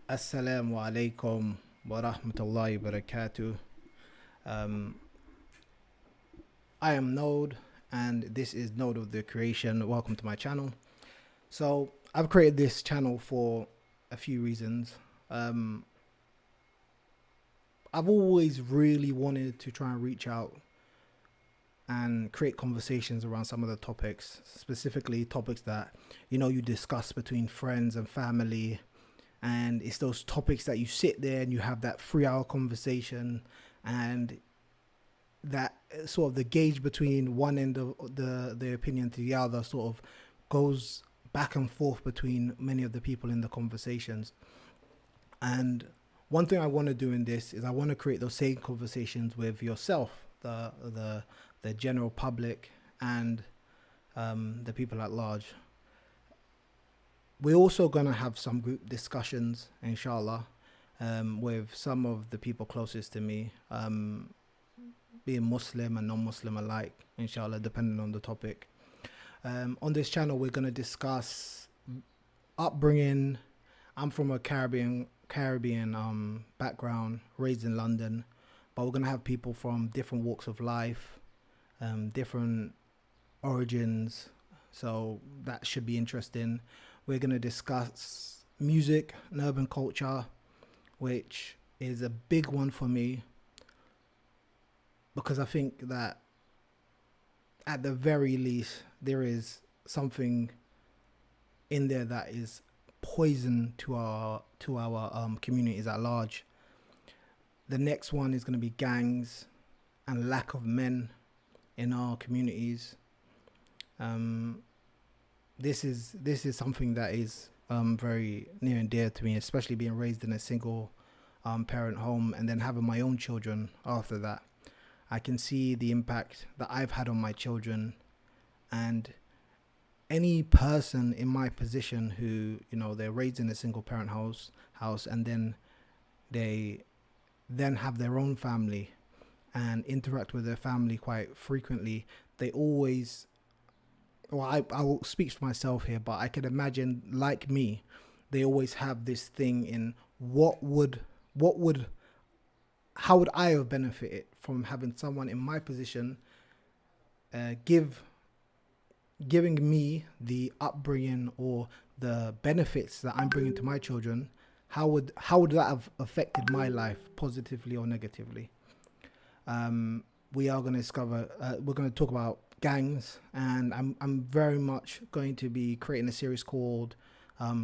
Assalamu alaikum wa rahmatullahi wa barakatuh. Um, I am Node, and this is Node of the Creation. Welcome to my channel. So, I've created this channel for a few reasons. Um, I've always really wanted to try and reach out and create conversations around some of the topics, specifically topics that you discuss between friends and family, and it's those topics that you sit there and you have that 3 hour conversation, and that sort of the gauge between one end of the opinion to the other sort of goes back and forth between many of the people in the conversations. And one thing I want to do in this is I want to create those same conversations with yourself, the general public, and the people at large. We're also going to have some group discussions, inshallah, with some of the people closest to me, being Muslim and non-Muslim alike, inshallah, depending on the topic. On this channel, we're going to discuss upbringing. I'm from a Caribbean background, raised in London, but we're going to have people from different walks of life, different origins, so that should be interesting. We're going to discuss music and urban culture, which is a big one for me, because I think that at the very least there is something in there that is poison to our communities at large. The next one is going to be gangs and lack of men in our communities. This is something that is very near and dear to me, especially being raised in a single parent home and then having my own children after that. I can see the impact that I've had on my children, and any person in my position who, they're raised in a single parent house and then they then have their own family and interact with their family quite frequently. They always, I will speak for myself here, but I can imagine, like me, they always have this thing in how would I have benefited from having someone in my position giving me the upbringing or the benefits that I'm bringing to my children. How would that have affected my life positively or negatively? We are going to discover. We're going to talk about gangs, and I'm very much going to be creating a series called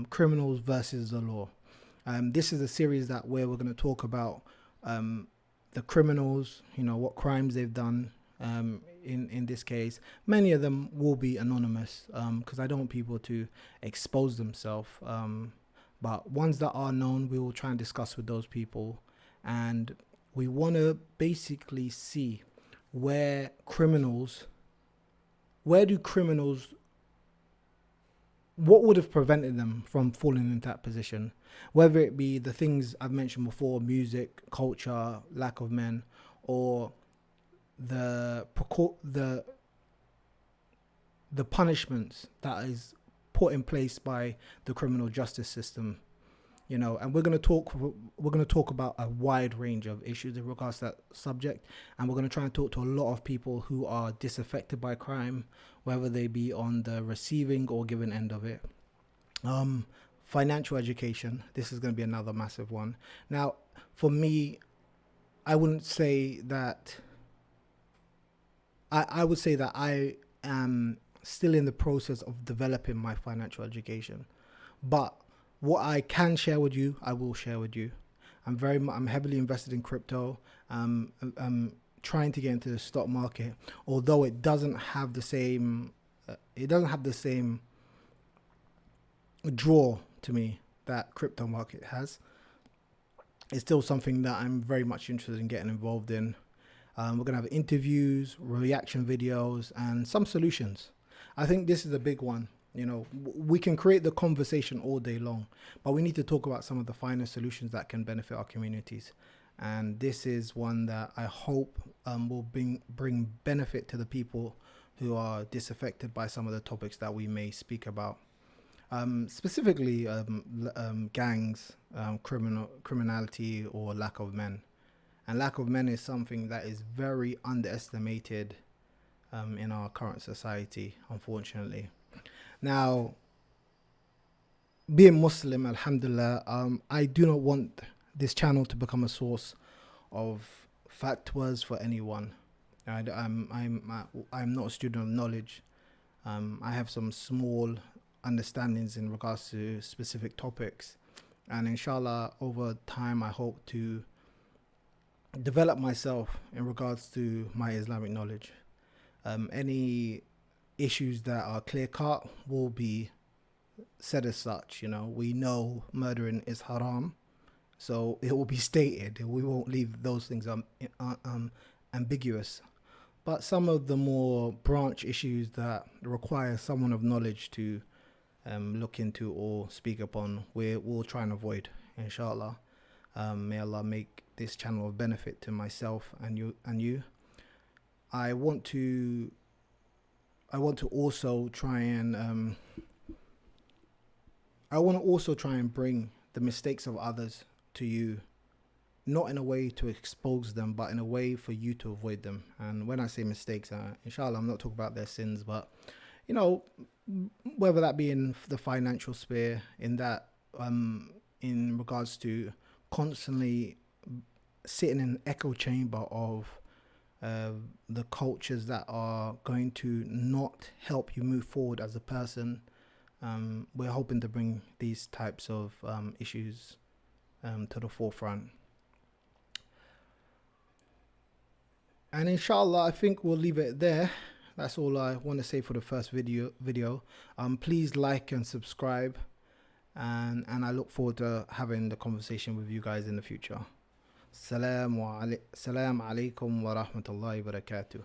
Criminals versus the Law. This is a series where we're going to talk about the criminals, what crimes they've done. In this case, many of them will be anonymous, because I don't want people to expose themselves. But ones that are known, we will try and discuss with those people, and we want to basically see where do criminals, what would have prevented them from falling into that position, whether it be the things I've mentioned before, music, culture, lack of men, or the punishments that is put in place by the criminal justice system. And we're going to talk about a wide range of issues in regards to that subject, and we're going to try and talk to a lot of people who are disaffected by crime, whether they be on the receiving or giving end of it. Financial education, this is going to be another massive one. Now, for me, I wouldn't say that I would say that I am still in the process of developing my financial education, but what I can share with you, I will share with you. I'm heavily invested in crypto. I'm trying to get into the stock market, although it doesn't have the same draw to me that crypto market has. It's still something that I'm very much interested in getting involved in. We're going to have interviews, reaction videos, and some solutions. I think this is a big one. We can create the conversation all day long, but we need to talk about some of the finer solutions that can benefit our communities. And this is one that I hope will bring benefit to the people who are disaffected by some of the topics that we may speak about. Specifically gangs, criminality or lack of men. And lack of men is something that is very underestimated in our current society, unfortunately. Now, being Muslim, alhamdulillah, I do not want this channel to become a source of fatwas for anyone. I'm not a student of knowledge. I have some small understandings in regards to specific topics, and inshallah over time I hope to develop myself in regards to my Islamic knowledge. Any issues that are clear cut will be said as such. We know murdering is haram, so it will be stated. We won't leave those things ambiguous. But some of the more branch issues that require someone of knowledge to look into or speak upon, we'll try and avoid, inshallah. May Allah make this channel of benefit to myself and you. I want to also try and bring the mistakes of others to you, not in a way to expose them, but in a way for you to avoid them. And when I say mistakes, inshallah, I'm not talking about their sins, but whether that be in the financial sphere, in that in regards to constantly sitting in an echo chamber of the cultures that are going to not help you move forward as a person. We're hoping to bring these types of issues to the forefront. And inshallah, I think we'll leave it there. That's all I want to say for the first video. Please like and subscribe, and I look forward to having the conversation with you guys in the future. Salam alaikum wa rahmatullahi wa barakatuh.